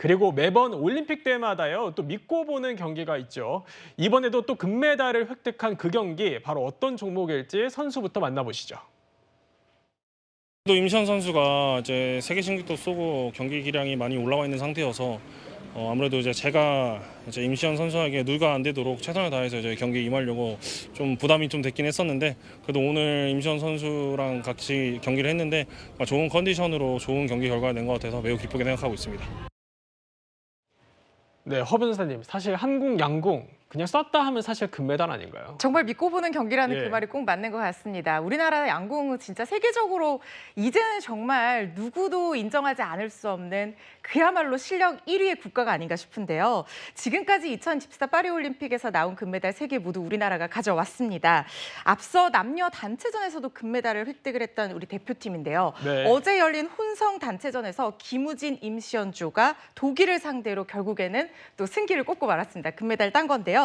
그리고 매번 올림픽 때마다요, 또 믿고 보는 경기가 있죠. 이번에도 또 금메달을 획득한 그 경기, 바로 어떤 종목일지 선수부터 만나보시죠. 또 임시현 선수가 이제 세계 신기도 쏘고 경기 기량이 많이 올라와 있는 상태여서 아무래도 이제 제가 이제 임시현 선수에게 누가 안 되도록 최선을 다해서 이제 경기에 임하려고 좀 부담이 좀 됐긴 했었는데, 그래도 오늘 임시현 선수랑 같이 경기를 했는데 좋은 컨디션으로 좋은 경기 결과가 낸 것 같아서 매우 기쁘게 생각하고 있습니다. 네, 허 변호사님, 사실 한국 양궁 그냥 쐈다 하면 사실 금메달 아닌가요? 정말 믿고 보는 경기라는 예. 그 말이 꼭 맞는 것 같습니다. 우리나라 양궁은 진짜 세계적으로 이제는 정말 누구도 인정하지 않을 수 없는 그야말로 실력 1위의 국가가 아닌가 싶은데요. 지금까지 2024 파리올림픽에서 나온 금메달 3개 모두 우리나라가 가져왔습니다. 앞서 남녀 단체전에서도 금메달을 획득을 했던 우리 대표팀인데요. 네. 어제 열린 혼성 단체전에서 김우진, 임시연조가 독일을 상대로 결국에는 또 승기를 꽂고 말았습니다. 금메달 딴 건데요.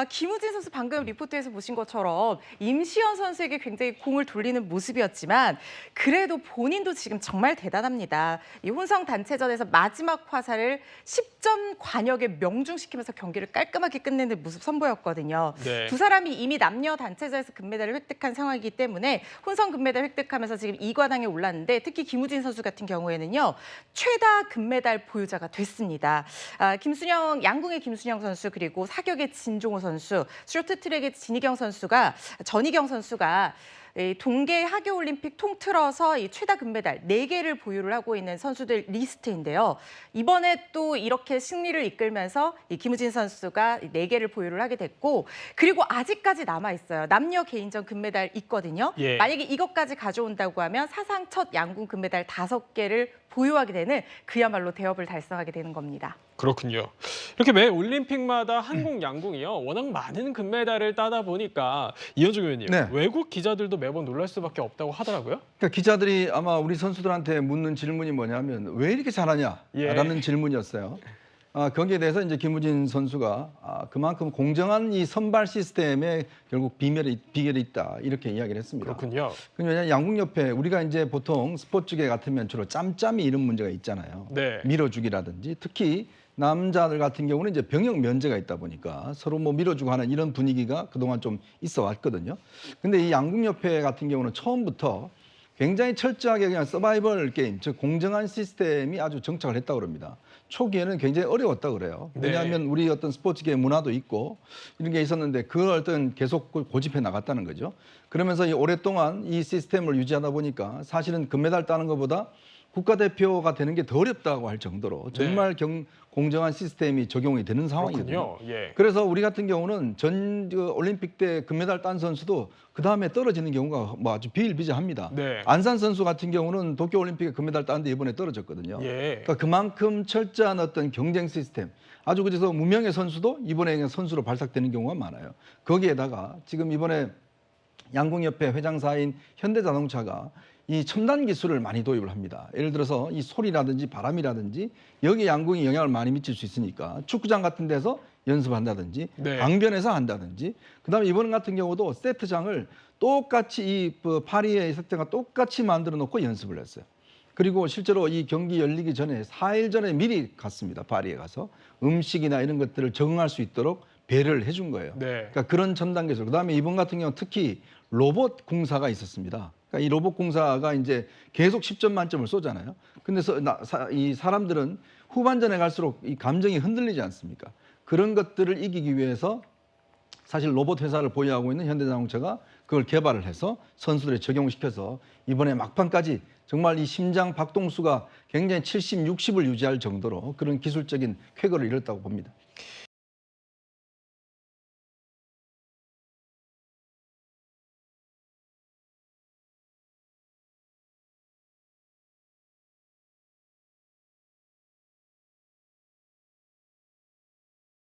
김우진 선수 방금 리포트에서 보신 것처럼 임시연 선수에게 굉장히 공을 돌리는 모습이었지만 그래도 본인도 지금 정말 대단합니다. 이 혼성 단체전에서 마지막 화살을 10점 관역에 명중시키면서 경기를 깔끔하게 끝내는 모습 선보였거든요. 네. 두 사람이 이미 남녀 단체전에서 금메달을 획득한 상황이기 때문에 혼성 금메달 획득하면서 지금 2관왕에 올랐는데, 특히 김우진 선수 같은 경우에는요, 최다 금메달 보유자가 됐습니다. 김순영, 양궁의 김순영 선수, 그리고 사격의 진종호 선수, 쇼트트랙의 전희경 선수가 이 동계 하계올림픽 통틀어서 이 최다 금메달 4개를 보유를 하고 있는 선수들 리스트인데요. 이번에 또 이렇게 승리를 이끌면서 이 김우진 선수가 4개를 보유를 하게 됐고, 그리고 아직까지 남아있어요. 남녀 개인전 금메달 있거든요. 예. 만약에 이것까지 가져온다고 하면 사상 첫 양궁 금메달 5개를 보유하게 되는 그야말로 대업을 달성하게 되는 겁니다. 그렇군요. 이렇게 매 올림픽마다 한국 양궁이요, 워낙 많은 금메달을 따다 보니까 이현주 교수님, 네. 외국 기자들도 매번 놀랄 수밖에 없다고 하더라고요. 그러니까 기자들이 아마 우리 선수들한테 묻는 질문이 뭐냐면 왜 이렇게 잘하냐라는 예. 질문이었어요. 거기에 대해서 이제 김우진 선수가 그만큼 공정한 이 선발 시스템에 결국 비결이 있다, 이렇게 이야기를 했습니다. 그렇군요. 왜냐하면 양궁협회, 우리가 이제 보통 스포츠계 같으면 주로 짬짬이 이런 문제가 있잖아요. 네. 밀어주기라든지, 특히 남자들 같은 경우는 이제 병역 면제가 있다 보니까 서로 뭐 밀어주고 하는 이런 분위기가 그동안 좀 있어 왔거든요. 근데 이 양궁협회 같은 경우는 처음부터 굉장히 철저하게 그냥 서바이벌 게임, 즉 공정한 시스템이 아주 정착을 했다고 그럽니다. 초기에는 굉장히 어려웠다고 그래요. 왜냐하면 우리 어떤 스포츠계 문화도 있고 이런 게 있었는데 그걸 어떤 계속 고집해 나갔다는 거죠. 그러면서 오랫동안 이 시스템을 유지하다 보니까 사실은 금메달 따는 것보다 국가대표가 되는 게 더 어렵다고 할 정도로 정말 공정한 시스템이 적용이 되는 상황이거든요. 그렇군요. 예. 그래서 우리 같은 경우는 올림픽 때 금메달 딴 선수도 그 다음에 떨어지는 경우가 뭐 아주 비일비재합니다. 네. 안산 선수 같은 경우는 도쿄올림픽에 금메달 땄는데 이번에 떨어졌거든요. 예. 그러니까 그만큼 철저한 어떤 경쟁 시스템, 아주 그래서 무명의 선수도 이번에 그냥 선수로 발탁되는 경우가 많아요. 거기에다가 지금 이번에 양궁협회 회장사인 현대자동차가 이 첨단 기술을 많이 도입을 합니다. 예를 들어서 이 소리라든지 바람이라든지 여기 양궁이 영향을 많이 미칠 수 있으니까 축구장 같은 데서 연습한다든지, 네. 강변에서 한다든지, 그다음에 이번 같은 경우도 세트장을 똑같이 이 파리의 세트장과 똑같이 만들어 놓고 연습을 했어요. 그리고 실제로 이 경기 열리기 전에 4일 전에 미리 갔습니다. 파리에 가서 음식이나 이런 것들을 적응할 수 있도록 배려를 해준 거예요. 네. 그러니까 그런 첨단 기술. 그다음에 이번 같은 경우 특히 로봇 공사가 있었습니다. 그러니까 이 로봇 공사가 이제 계속 10점 만점을 쏘잖아요. 근데 이 사람들은 후반전에 갈수록 이 감정이 흔들리지 않습니까? 그런 것들을 이기기 위해서 사실 로봇 회사를 보유하고 있는 현대자동차가 그걸 개발을 해서 선수들에 적용시켜서 이번에 막판까지 정말 이 심장 박동수가 굉장히 70, 60을 유지할 정도로 그런 기술적인 쾌거를 이뤘다고 봅니다.